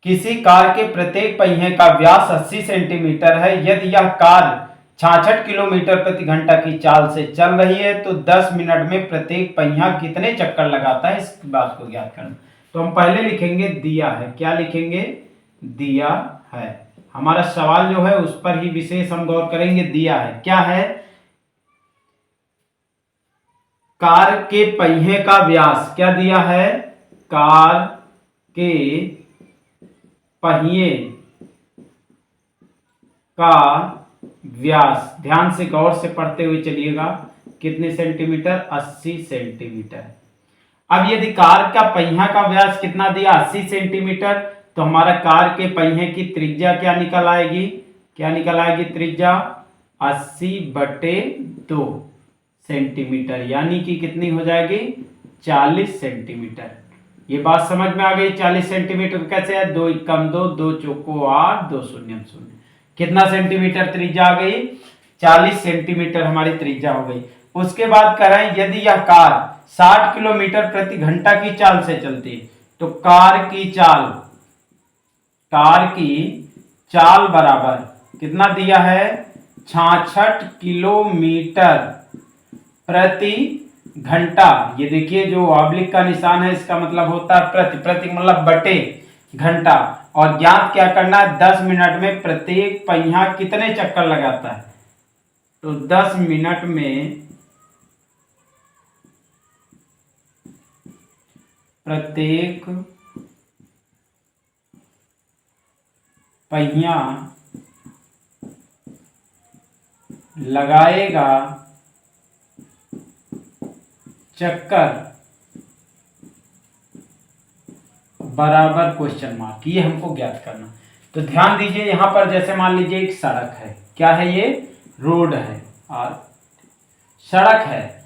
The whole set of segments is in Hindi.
किसी कार के प्रत्येक पहिए का व्यास 80 सेंटीमीटर है। यदि यह कार 66 किलोमीटर प्रति घंटा की चाल से चल रही है तो 10 मिनट में प्रत्येक पहिया कितने चक्कर लगाता है, इस बात को ज्ञात करना। तो हम पहले लिखेंगे दिया है। क्या लिखेंगे? दिया है। हमारा सवाल जो है उस पर ही विशेष हम गौर करेंगे। दिया है क्या है? कार के पहिए का व्यास। क्या दिया है? कार के पहिए का व्यास। ध्यान से गौर से पढ़ते हुए चलिएगा। कितने सेंटीमीटर? 80 सेंटीमीटर। अब यदि कार का पहिया का व्यास कितना दिया? 80 सेंटीमीटर, तो हमारा कार के पहिए की त्रिज्या क्या निकल आएगी? क्या निकल आएगी त्रिज्या? 80/2 सेंटीमीटर, यानी कि कितनी हो जाएगी? 40 सेंटीमीटर। ये बात समझ में आ गई? 40 सेंटीमीटर कैसे है? 2 × 2, 2 चौको 8, 2 शून्य शून्य। कितना सेंटीमीटर त्रिज्या आ गई? 40 सेंटीमीटर हमारी त्रिज्या हो गई। उसके बाद करें, यदि यह कार 60 किलोमीटर प्रति घंटा की चाल से चलती है तो कार की चाल बराबर कितना दिया है? 66 किलोमीटर प्रति घंटा। ये देखिए जो ऑब्लिक का निशान है इसका मतलब होता है प्रति। प्रति मतलब बटे घंटा। और ज्ञात क्या करना है? 10 मिनट में प्रत्येक पहिया कितने चक्कर लगाता है? तो 10 मिनट में प्रत्येक पहिया लगाएगा चक्कर बराबर क्वेश्चन मार्क। ये हमको ज्ञात करना। तो ध्यान दीजिए, यहां पर जैसे मान लीजिए एक सड़क है। क्या है? ये रोड है और सड़क है।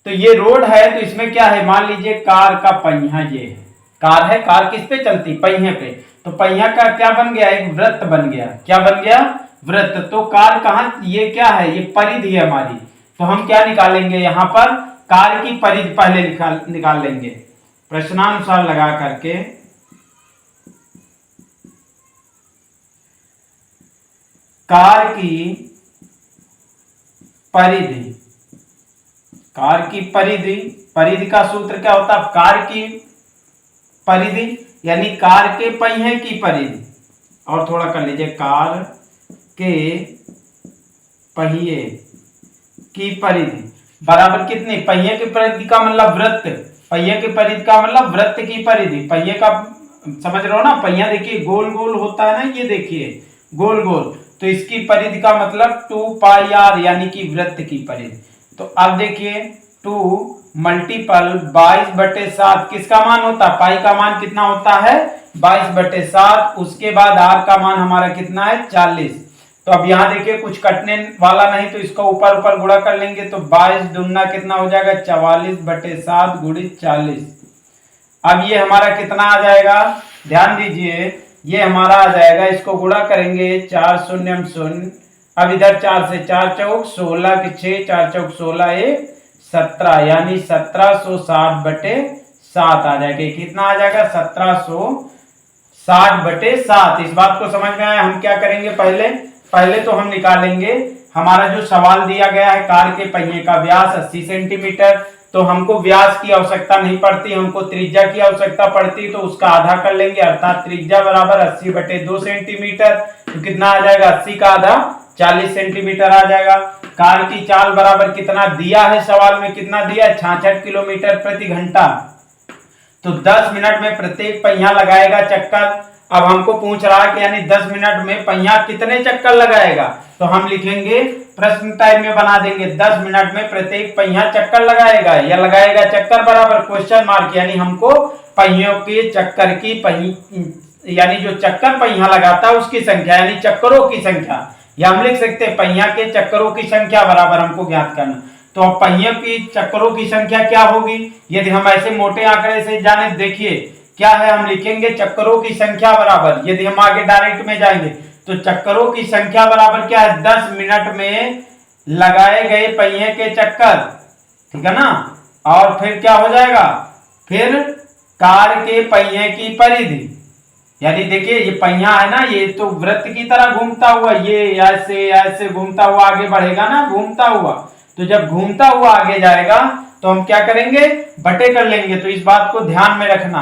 तो ये रोड है, तो इसमें क्या है? मान लीजिए कार का पहिया ये है। कार है, कार किस पे चलती? पहिए पे। तो पहिया का क्या बन गया? एक वृत्त बन गया। क्या बन गया? वृत्त। तो कार कहाँ? ये क्या है? ये परिधि है हमारी। तो हम क्या निकालेंगे यहां पर? कार की परिधि पहले निकाल लेंगे प्रश्नानुसार लगा करके। कार की परिधि। कार की परिधि। परिधि का सूत्र क्या होता है? कार की परिधि यानी कार के पहिए की परिधि। और थोड़ा कर लीजिए, कार के पहिए की परिधि बराबर कितनी? पहिए की परिधि का मतलब वृत्त। पहिए की परिधि का मतलब वृत्त की परिधि। पहिए का समझ रहे हो ना? पहिया देखिए गोल गोल होता है ना, ये देखिए गोल गोल। तो इसकी परिधि का मतलब 2πr यानी कि वृत्त की परिधि। तो अब देखिए 2 मल्टीपल 22/7 किसका मान होता है? पाई का मान कितना होता है? 22/7। उसके बाद r का मान हमारा कितना है? 40। तो अब यहाँ देखिए कुछ कटने वाला नहीं, तो इसका ऊपर ऊपर गुणा कर लेंगे तो 22 दूना कितना हो जाएगा? 44/7 गुणित 40। अब ये हमारा कितना आ जाएगा? ध्यान दीजिए, ये हमारा आ जाएगा, इसको गुणा करेंगे 4 शून्य शून्य। अब इधर 4 से 4 चौक 16 के 6, 4 चौक 16 1 17, यानी 1760/7 आ जाएगा। कितना आ जाएगा? 1760/7। इस बात को समझ में आया? हम क्या करेंगे? पहले तो हम निकालेंगे हमारा जो सवाल दिया गया है, कार के पहिए का व्यास 80 सेंटीमीटर। तो हमको व्यास की आवश्यकता नहीं पड़ती, हमको त्रिज्या की आवश्यकता पड़ती। तो उसका आधा कर लेंगे, अर्थात त्रिज्या बराबर 80/2 सेंटीमीटर। तो कितना आ जाएगा? 80 का आधा 40 सेंटीमीटर आ जाएगा। कार की चाल बराबर कितना दिया है? सवाल में कितना दिया है? 66 किलोमीटर प्रति घंटा। तो 10 मिनट में प्रत्येक पहिया लगाएगा चक्कर। अब हमको पूछ रहा है कि यानी 10 मिनट में पहिया कितने चक्कर लगाएगा? तो हम लिखेंगे प्रश्न टाइप में बना देंगे 10 मिनट में प्रत्येक पहिया चक्कर लगाएगा या लगाएगा चक्कर बराबर क्वेश्चन मार्क। यानी हमको पहियों के चक्कर की यानी जो चक्कर पहिया लगाता है उसकी संख्या यानी चक्करों की संख्या, या हम लिख सकते हैं पहिया के चक्करों की संख्या बराबर हमको ज्ञात करना। तो अब पहियों की चक्करों की संख्या क्या होगी? यदि हम ऐसे मोटे आंकड़े से जाने, देखिए क्या है, हम लिखेंगे चक्करों की संख्या बराबर, यदि हम आगे डायरेक्ट में जाएंगे तो चक्करों की संख्या बराबर क्या है? 10 मिनट में लगाए गए पहिए के चक्कर। ठीक है ना? और फिर क्या हो जाएगा? फिर कार के पहिए की परिधि। यानी देखिए ये पहिया है ना, ये तो वृत्त की तरह घूमता हुआ, ये ऐसे ऐसे घूमता हुआ आगे बढ़ेगा ना, घूमता हुआ। तो जब घूमता हुआ आगे जाएगा तो हम क्या करेंगे, बटे कर लेंगे। तो इस बात को ध्यान में रखना।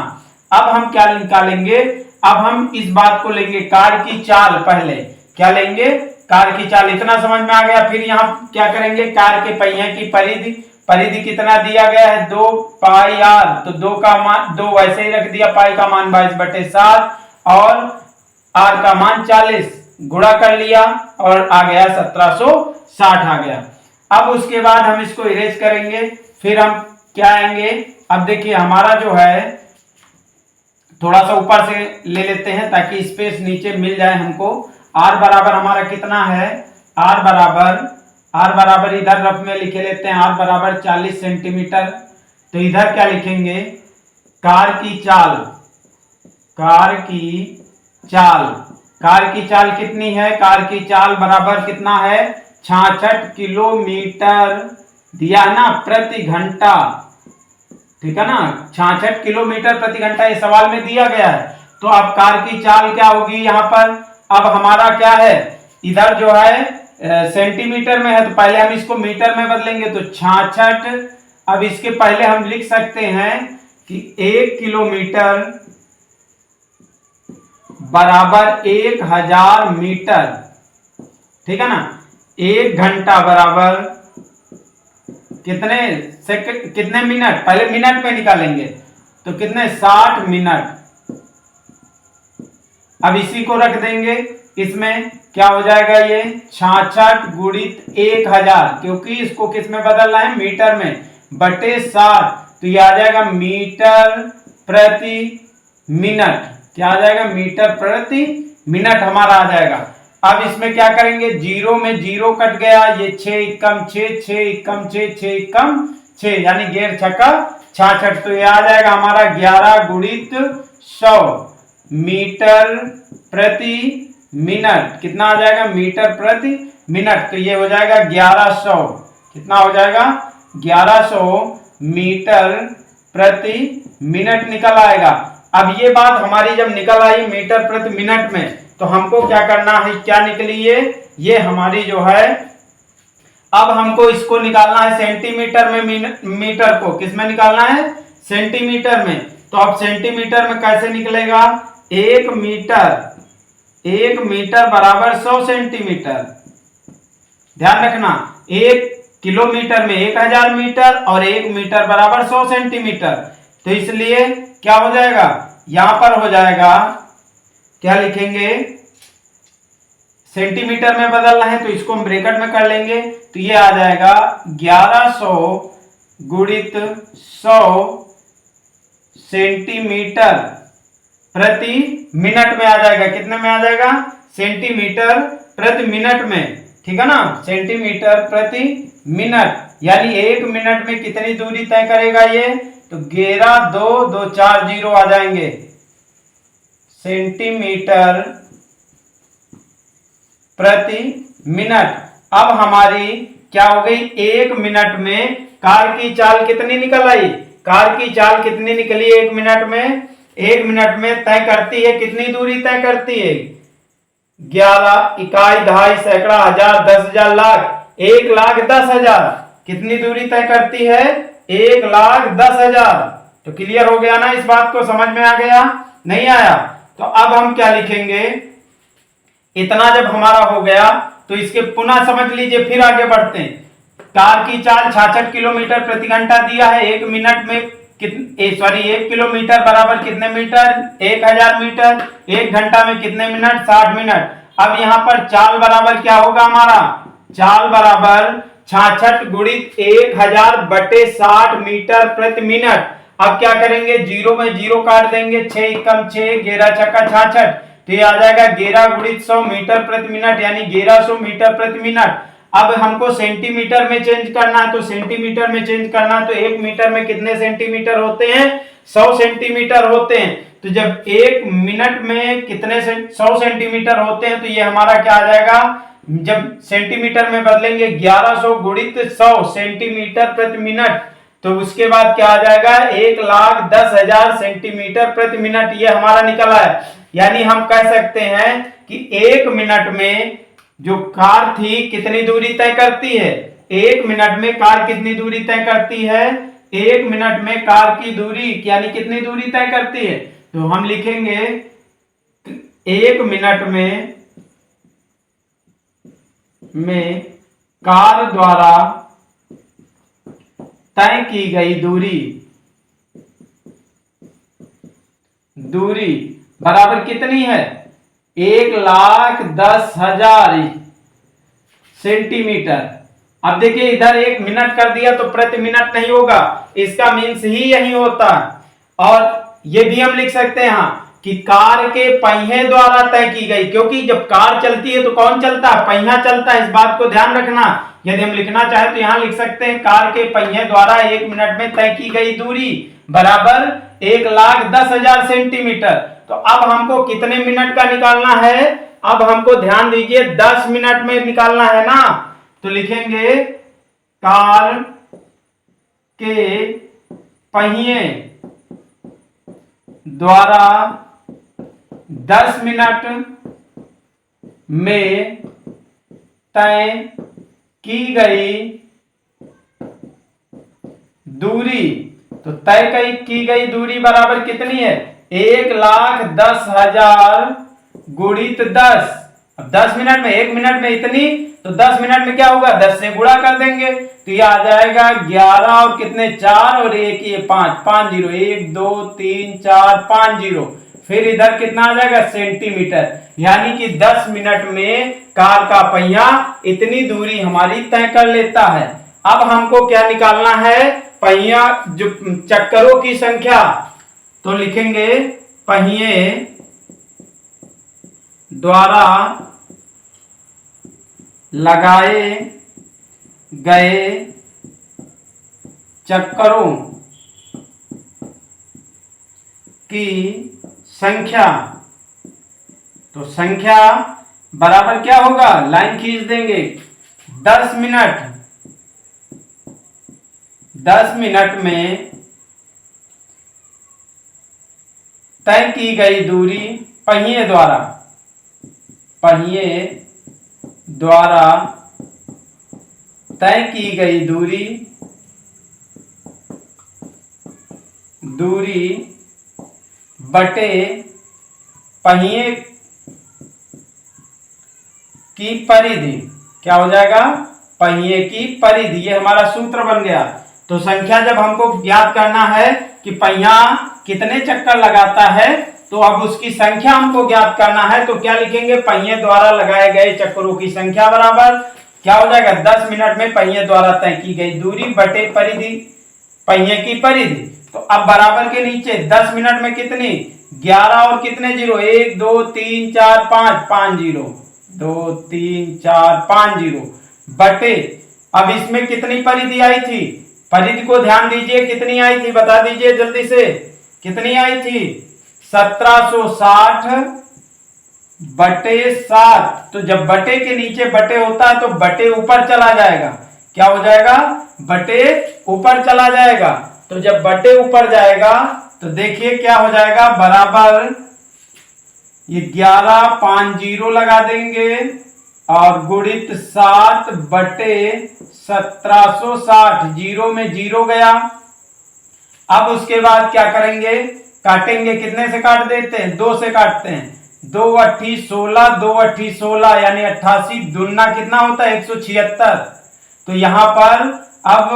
अब हम क्या निकालेंगे, अब हम इस बात को लेंगे कार की चाल। पहले क्या लेंगे, कार की चाल। इतना समझ में आ गया। फिर यहाँ क्या करेंगे, कार के पहिए की परिधि। परिधि कितना दिया गया है, 2 पाई आर। तो 2 का मान 2 वैसे ही रख दिया, पाई का मान 22/7 और आर का मान 40, गुणा कर लिया और आ गया 1760 आ गया। अब उसके बाद हम इसको इरेज करेंगे। फिर हम क्या आएंगे, अब देखिए हमारा जो है थोड़ा सा ऊपर से ले लेते हैं ताकि स्पेस नीचे मिल जाए हमको। आर बराबर हमारा कितना है, आर बराबर इधर रफ में लिखे लेते हैं, आर बराबर 40 सेंटीमीटर। तो इधर क्या लिखेंगे, कार की चाल। कार की चाल कितनी है, कार की चाल बराबर कितना है, 66 किलोमीटर दिया है ना प्रति घंटा। ठीक है ना, 66 किलोमीटर प्रति घंटा ये सवाल में दिया गया है। तो अब कार की चाल क्या होगी यहाँ पर, अब हमारा क्या है, इधर जो है सेंटीमीटर में है तो पहले हम इसको मीटर में बदलेंगे। तो 66, अब इसके पहले हम लिख सकते हैं कि 1 किलोमीटर बराबर 1000 मीटर। ठीक है ना, 1 घंटा बराबर कितने मिनट, पहले मिनट में निकालेंगे तो कितने, 60 मिनट। अब इसी को रख देंगे, इसमें क्या हो जाएगा, ये 66 गुणित 1000, क्योंकि इसको किस में बदलना है, मीटर में, बटे 60। तो ये आ जाएगा मीटर प्रति मिनट। क्या आ जाएगा, मीटर प्रति मिनट हमारा आ जाएगा। अब इसमें क्या करेंगे, जीरो में जीरो कट गया, ये 6 एकम 6, 6 एकम 6, 6 एकम 6, यानी 11 छक्का 66। तो ये आ जाएगा हमारा 11 गुणित 100 मीटर प्रति मिनट। कितना आ जाएगा, मीटर प्रति मिनट। तो ये हो जाएगा 1100, कितना हो जाएगा, 1100 मीटर प्रति मिनट निकल आएगा। अब ये बात हमारी जब निकल आई मीटर प्रति मिनट में, तो हमको क्या करना है, क्या निकली ये हमारी जो है, अब हमको इसको निकालना है सेंटीमीटर में, मीटर को किस में निकालना है, सेंटीमीटर में। तो अब सेंटीमीटर में कैसे निकलेगा, 1 मीटर बराबर 100 सेंटीमीटर। ध्यान रखना, 1 किलोमीटर में 1000 मीटर और 1 मीटर बराबर 100 सेंटीमीटर। तो इसलिए क्या हो जाएगा, यहां पर हो जाएगा, क्या लिखेंगे, सेंटीमीटर में बदलना है तो इसको हम ब्रैकेट में कर लेंगे। तो ये आ जाएगा 1100 गुणित 100 सेंटीमीटर प्रति मिनट में आ जाएगा। कितने में आ जाएगा, सेंटीमीटर प्रति मिनट में। ठीक है ना, सेंटीमीटर प्रति मिनट, यानी 1 मिनट में कितनी दूरी तय करेगा ये, तो 11 2 2 4 0 आ जाएंगे, सेंटीमीटर प्रति मिनट। अब हमारी क्या हो गई, 1 मिनट में कार की चाल कितनी निकल आई, कार की चाल कितनी निकली 1 मिनट में, 1 मिनट में तय करती है, कितनी दूरी तय करती है, 11 इकाई दहाई सैकड़ा हजार 10,000 लाख, 1,10,000 कितनी दूरी तय करती है, 1,10,000। तो क्लियर हो गया ना, इस बात को समझ में आ गया, नहीं आया। तो अब हम क्या लिखेंगे, इतना जब हमारा हो गया तो इसके पुनः समझ लीजिए, फिर आगे बढ़ते हैं। कार की चाल 66 किलोमीटर प्रति घंटा दिया है, 1 मिनट में 1 किलोमीटर बराबर कितने मीटर, 1000 मीटर, 1 घंटा में कितने मिनट, 60 मिनट। अब यहाँ पर चाल बराबर क्या होगा हमारा, चाल बराबर 66 गुणित 1000 बटे 60 मीटर प्रति मिनट। अब क्या करेंगे, जीरो में जीरो काट देंगे, 6 एकम 6, 11 छक्का 66। तो ये आ जाएगा 11 गुणित 100 मीटर प्रति मिनट, यानी 1100 मीटर प्रति मिनट। अब हमको सेंटीमीटर में चेंज करना है, तो सेंटीमीटर में चेंज करना है तो 1 मीटर में कितने सेंटीमीटर होते हैं, 100 सेंटीमीटर होते हैं। तो जब 1 मिनट में कितने 100 सेंटीमीटर होते हैं, तो ये हमारा क्या आ जाएगा, जब सेंटीमीटर में बदलेंगे 1100 गुणित 100 सेंटीमीटर प्रति मिनट, तो उसके बाद क्या आ जाएगा, 1,10,000 सेंटीमीटर प्रति मिनट, ये हमारा निकला है। यानी हम कह सकते हैं कि 1 मिनट में जो कार थी कितनी दूरी तय करती है। 1 मिनट में कार कितनी दूरी तय करती है, 1 मिनट में कार की दूरी यानी कितनी दूरी तय करती है। तो हम लिखेंगे 1 मिनट में कार द्वारा तय की गई दूरी बराबर कितनी है, 1,10,000 सेंटीमीटर। अब देखिए इधर 1 मिनट कर दिया तो प्रति मिनट नहीं होगा, इसका मीन्स ही यही होता है। और ये भी हम लिख सकते हैं कि कार के पहिए द्वारा तय की गई, क्योंकि जब कार चलती है तो कौन चलता है, पहिया चलता है, इस बात को ध्यान रखना। यदि हम लिखना चाहे तो यहां लिख सकते हैं कार के पहिए द्वारा 1 मिनट में तय की गई दूरी बराबर 1,10,000 सेंटीमीटर। तो अब हमको कितने मिनट का निकालना है, अब हमको ध्यान दीजिए 10 मिनट में निकालना है ना। तो लिखेंगे कार के पहिए द्वारा 10 मिनट में तय की गई दूरी, तो तय की गई दूरी बराबर कितनी है, 1,10,000 गुणित 10। अब 10 मिनट में, 1 मिनट में इतनी, तो 10 मिनट में क्या होगा, 10 से गुणा कर देंगे तो ये आ जाएगा 11 और कितने 4 और 1 ये 5, 5 0, 1 2 3 4 5 0। फिर इधर कितना आ जाएगा सेंटीमीटर, यानी कि 10 मिनट में कार का पहिया इतनी दूरी हमारी तय कर लेता है। अब हमको क्या निकालना है, पहिया जो चक्करों की संख्या। तो लिखेंगे पहिए द्वारा लगाए गए चक्करों की संख्या। तो संख्या बराबर क्या होगा, लाइन खींच देंगे, 10 मिनट में तय की गई दूरी पहिए द्वारा तय की गई दूरी बटे पहिए की परिधि। क्या हो जाएगा, पहिए की परिधि, ये हमारा सूत्र बन गया। तो संख्या जब हमको ज्ञात करना है कि पहिया कितने चक्कर लगाता है, तो अब उसकी संख्या हमको ज्ञात करना है। तो क्या लिखेंगे, पहिए द्वारा लगाए गए चक्करों की संख्या बराबर क्या हो जाएगा, 10 मिनट में पहिए द्वारा तय की गई दूरी बटे परिधि, पहिए की परिधि। तो अब बराबर के नीचे 10 मिनट में कितनी, 11 और कितने 0, 1 2 3 4 5, 5 0, 2 3 4 5 0 बटे, अब इसमें कितनी परिधि आई थी, परिधि को ध्यान दीजिए, कितनी आई थी बता दीजिए जल्दी से, कितनी आई थी, 1760 बटे 7। तो जब बटे के नीचे बटे होता है तो बटे ऊपर चला जाएगा, क्या हो जाएगा, बटे ऊपर चला जाएगा। तो जब बटे ऊपर जाएगा तो देखिए क्या हो जाएगा, बराबर ये 11 5 0 लगा देंगे और गुणित 7 बटे 1760, 0 में 0 गया। अब उसके बाद क्या करेंगे, काटेंगे, कितने से काट देते हैं, 2 से काटते हैं, 2 8 16, 2 8 16 यानी 88, दुना कितना होता है 176। तो यहां पर अब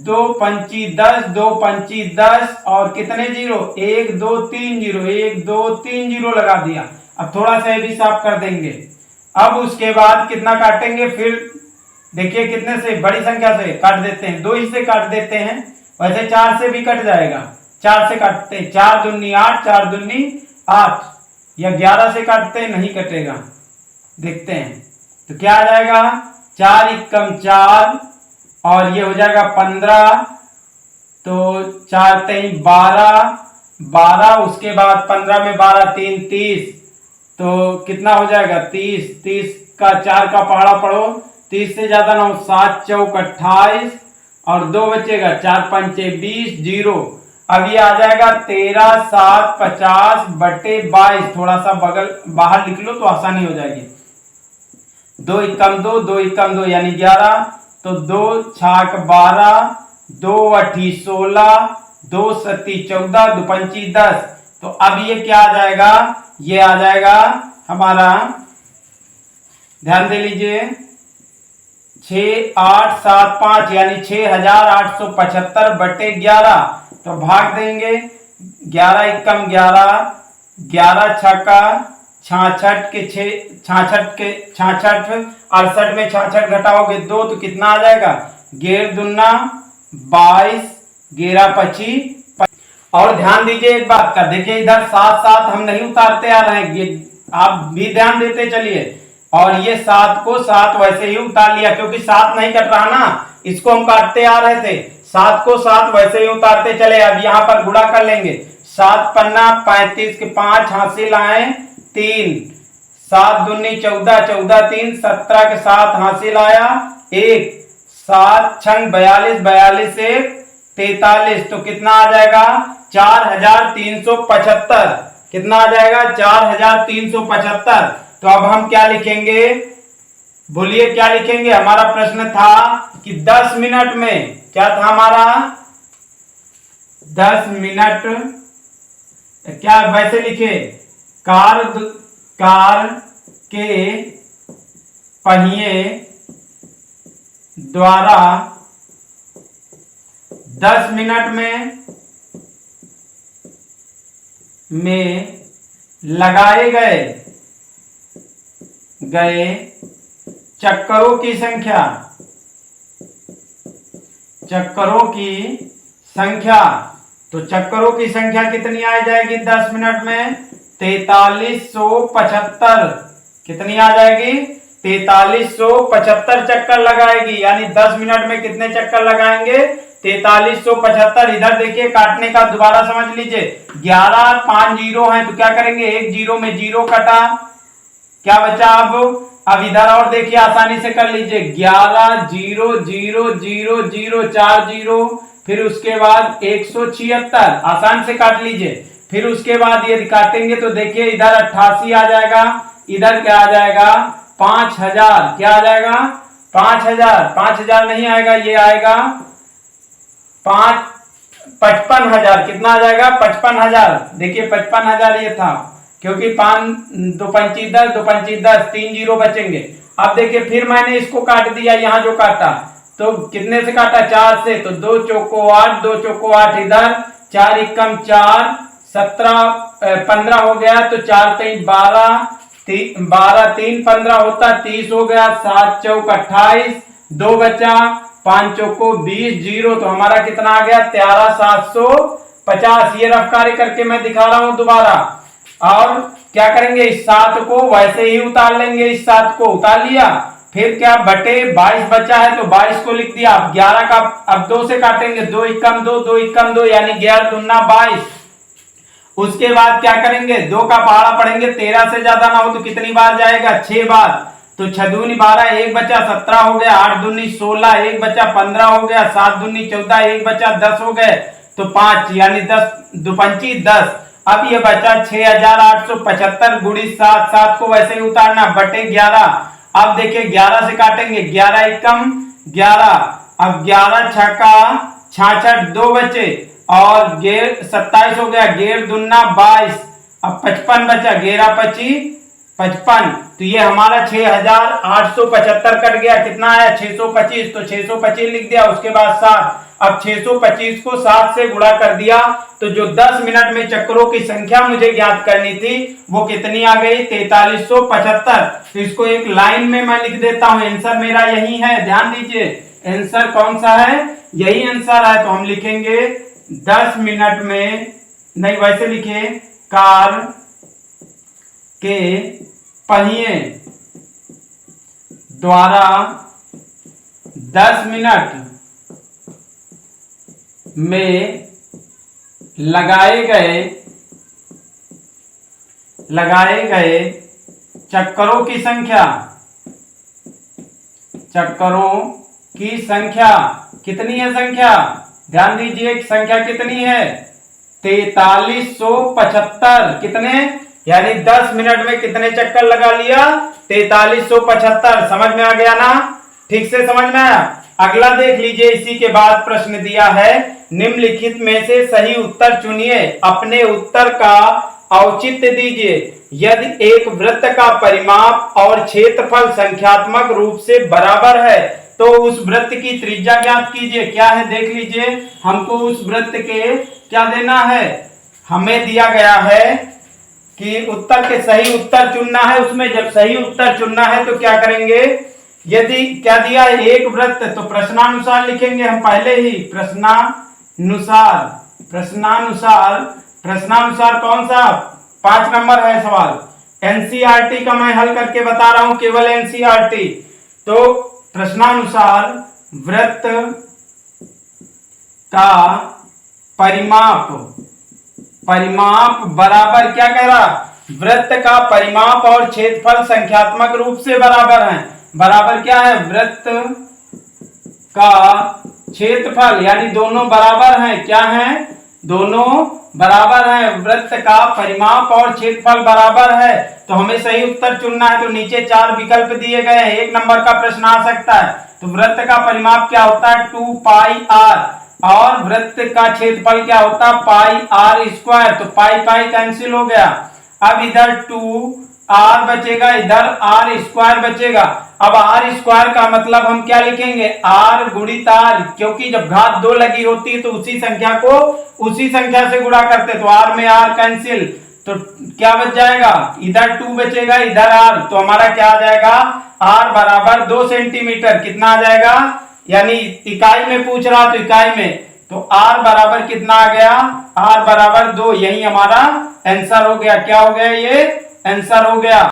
2 5 10, 2 5 10 और कितने 0, 1 2 3 0, 1 2 3 0 लगा दिया। अब थोड़ा सा ये भी साफ कर देंगे। अब उसके बाद कितना काटेंगे, फिर देखिए कितने से, बड़ी संख्या से काट देते हैं, 2 ही से काट देते हैं, वैसे 4 से भी कट जाएगा, 4 से काटते हैं, 4 दूनी 8, 4 दूनी 8, या 11 से काटते हैं, नहीं कटेगा, देखते हैं। तो क्या आ जाएगा, 4 एकम 4 और ये हो जाएगा 15, तो 4 3 12, 12 उसके बाद 15 में 12 3 30, तो कितना हो जाएगा 30, 30 का 4 का पहाड़ा पढ़ो, 30 से ज्यादा 9, 7 चौक 28 और 2 बचेगा, 4 5 20 0। अब ये आ जाएगा 13 7 50 बटे 22। थोड़ा सा बगल बाहर लिख लो तो आसानी हो जाएगी। 2 एकम 2, 2 एकम 2 यानी 11, तो 2 छाक 12, 2 अठी 16, 2 सत्ती 14, 2 पंची 10। तो अब ये क्या आ जाएगा, ये आ जाएगा हमारा, ध्यान दे लीजिए, 6875 यानी 6875 बटे 11। तो भाग देंगे, 11 एकम 11, 11 छक्का 66 के 6, 66 के 66, 68 में 66 घटाओगे 2 तो कितना आ जाएगा, 11 दूना 22, 11 25। और ध्यान दीजिए एक बात का, देखिए इधर 7 7 हम नहीं उतारते आ रहे हैं, आप भी ध्यान देते चलिए। और ये 7 को 7 वैसे ही उतार लिया, क्योंकि 7 नहीं कट रहा ना, इसको हम काटते आ रहे थे। 7 को 7 वैसे ही उतारते चले। अब यहाँ पर गुणा कर लेंगे, 7 पन्ना 35 के 5 हासिल आए 3, 7 दूनी 14, 14 3 17 के 7 हासिल आया 1, 7 छंग 42, 42 से 43। तो कितना आ जाएगा, 4375। कितना आ जाएगा, 4375। तो अब हम क्या लिखेंगे, बोलिए क्या लिखेंगे। हमारा प्रश्न था कि 10 मिनट में, क्या था हमारा, 10 मिनट, क्या वैसे लिखे, कार के पहिए द्वारा 10 मिनट में लगाए गए चक्करों की संख्या, तो चक्करों की संख्या कितनी आ जाएगी 10 मिनट में, 4375। कितनी आ जाएगी, 4375 चक्कर लगाएगी। यानी 10 मिनट में कितने चक्कर लगाएंगे, 4375। इधर देखिए काटने का दोबारा समझ लीजिए, 11 5 जीरो है तो क्या करेंगे, एक जीरो में जीरो कटा, क्या बचा। अब इधर और देखिए आसानी से कर लीजिए, 11 0 0 0 0 4 जीरो, फिर उसके बाद 176, आसान से काट लीजिए। फिर उसके बाद ये काटेंगे तो देखिए इधर 88 आ जाएगा, इधर क्या आ जाएगा 5000, क्या आ जाएगा 5000, 5000 नहीं आएगा, ये आएगा 55,000। कितना आ जाएगा 55,000। देखिए 55,000 ये था, क्योंकि 5 2 पंची 10, 2 पंची 10, 3 जीरो बचेंगे। अब देखिए फिर मैंने इसको काट दिया, यहाँ जो काटा तो कितने से काटा, 4 से, तो 2 चौको 8, 2 चौको 8, इधर 4 एकम 4, 17 15 हो गया, तो 4 3 12, 12 3 15 होता 30 हो गया, 7 चौक 28, 2 बचा, 5 चौको 20, जीरो, तो हमारा कितना आ गया 13750। ये रफ कार्य करके मैं दिखा रहा हूं दोबारा। और क्या करेंगे, इस 7 को वैसे ही उतार लेंगे, इस 7 को उतार लिया, फिर क्या बटे 22 बचा है तो 22 को लिख दिया। अब 11 का अब 2 से काटेंगे, 2 एकम 2, 2 एकम 2 यानी 11 दूना 22। उसके बाद क्या करेंगे, 2 का पहाड़ा पढ़ेंगे, 13 से ज्यादा ना हो तो कितनी बार जाएगा, 6 बार, तो 6 दूनी 12, 1 बचा 17 हो गया, 8 दूनी 16, 1 बचा 15 हो गया, 7 दूनी 14, 1 बचा 10 हो गए, तो 5 यानी 10 2 पंची 10। अब ये बचा 6875 गुणी 7, 7 को वैसे ही उतारना बटे 11। अब देखिए 11 से काटेंगे, 11 एकम 11, अब 11 छक्का 66, 2 बचे, और 27 हो गया, 11 दूना 22, अब 55 बचा, 11 25 55। तो ये हमारा 6875 कट गया, कितना आया 625, तो 625 लिख दिया। उसके बाद 7, अब 625 को 7 से गुणा कर दिया, तो जो 10 मिनट में चक्करों की संख्या मुझे ज्ञात करनी थी वो कितनी आ गई, 4375। तो इसको एक लाइन में मैं लिख देता हूं, आंसर मेरा यही है, ध्यान दीजिए आंसर कौन सा है, यही आंसर है। तो हम लिखेंगे 10 मिनट में, नहीं वैसे लिखे, कार के पहिए द्वारा 10 मिनट में लगाए गए चक्करों की संख्या कितनी है, संख्या ध्यान दीजिए, संख्या कितनी है 4375। कितने, यानी 10 मिनट में कितने चक्कर लगा लिया, 4375। समझ में आ गया ना, ठीक से समझ में आया। अगला देख लीजिए, इसी के बाद प्रश्न दिया है, निम्नलिखित में से सही उत्तर चुनिए, अपने उत्तर का औचित्य दीजिए। यदि एक वृत्त का परिमाप और क्षेत्रफल संख्यात्मक रूप से बराबर है तो उस वृत्त की त्रिज्या ज्ञात कीजिए। क्या है देख लीजिए, हमको उस वृत्त के क्या देना है, हमें दिया गया है कि उत्तर के सही उत्तर चुनना है। उसमें जब सही उत्तर चुनना है तो क्या करेंगे, यदि क्या दिया है एक वृत्त, तो प्रश्नानुसार लिखेंगे हम पहले ही, प्रश्नानुसार कौन सा, 5 नंबर है सवाल। एनसीईआरटी का मैं हल करके बता रहा हूं, केवल एनसीईआरटी। तो प्रश्नानुसार वृत्त का परिमाप बराबर, क्या कह रहा, वृत्त का परिमाप और क्षेत्रफल संख्यात्मक रूप से बराबर है। बराबर क्या है, वृत्त का क्षेत्रफल, यानी दोनों बराबर हैं। क्या है, दोनों बराबर हैं। वृत्त का परिमाप और क्षेत्रफल बराबर है, तो हमें सही उत्तर चुनना है। तो नीचे 4 विकल्प दिए गए हैं, 1 नंबर का प्रश्न आ सकता है। तो वृत्त का परिमाप क्या होता है, 2 पाई r, और वृत्त का क्षेत्रफल क्या होता है, पाई r स्क्वायर। तो पाई पाई कैंसिल हो गया। अब इधर 2r बचेगा, इधर r स्क्वायर बचेगा। अब r स्क्वायर का मतलब हम क्या लिखेंगे, r गुणित r, क्योंकि जब घात 2 लगी होती है तो उसी संख्या को उसी संख्या से गुणा करते, तो r में r कैंसिल, तो क्या बच जाएगा, इधर 2 बचेगा, इधर r। तो हमारा क्या आ जाएगा, r बराबर 2 सेंटीमीटर। कितना आ जाएगा, यानी इकाई में पूछ रहा तो इकाई में, तो r बराबर कितना आ गया, r बराबर 2। यही हमारा आंसर हो गया। क्या हो गया, ये आंसर हो गया।